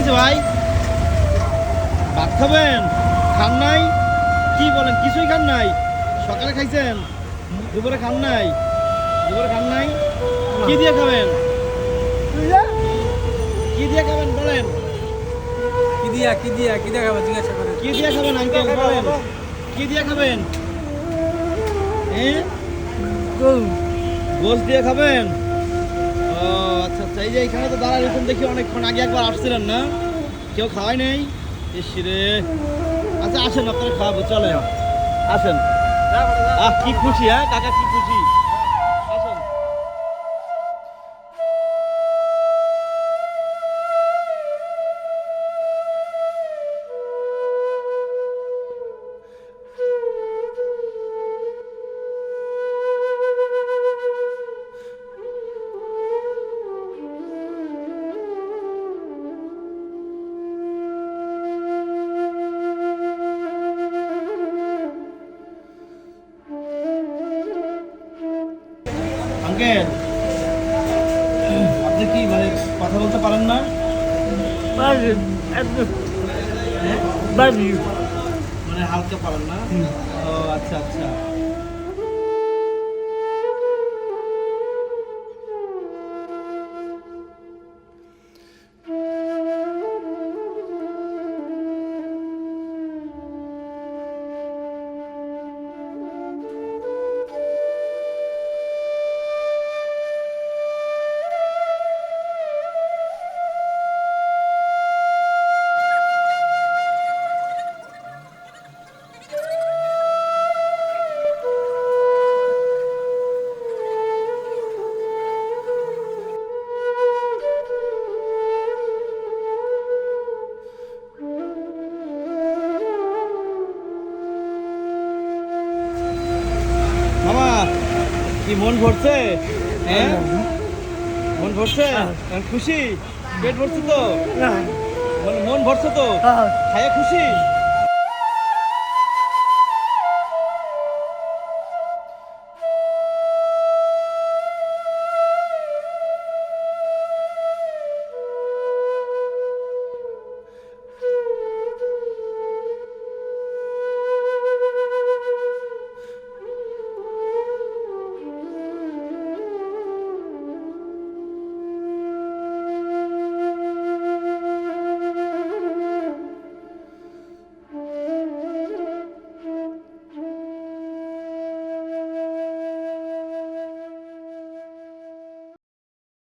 হয়েছে ভাই? ভাত খাবেন? খান নাই? কি বলেন, কিছুই খান নাই? সকালে খাইছেন, দুপুরে খান নাই? দুপুরে খান নাই? কি দিয়ে খাবেন? কি দিয়ে খাবেন বলেন? কি দিয়া খাবো জিজ্ঞাসা করে। কি দিয়ে খাবেন আঙ্কেল বলেন? কি দিয়ে খাবেন? গোশ দিয়ে খাবেন? ও আচ্ছা আচ্ছা। এই যে এখানে তো দাঁড়া রয়েছেন দেখি অনেকক্ষণ আগে একবার আসছিলেন না, কেউ খাওয়াই নেই। ইস রে। আচ্ছা আসেন, আপনারা খাওয়াবো, চলে আসেন। কি খুশি, হ্যাঁ কাকা, কি খুশি। আসেন। আঙ্কেল, আপনি কি মানে কথা বলতে পারেন না? মানে হালকা পারেন না? ও আচ্ছা আচ্ছা। মামা, কি মন ভরছে? হ্যাঁ মন ভরছে? খুশি? পেট ভরছে তো? মন ভরছে তো? খাইয়া খুশি?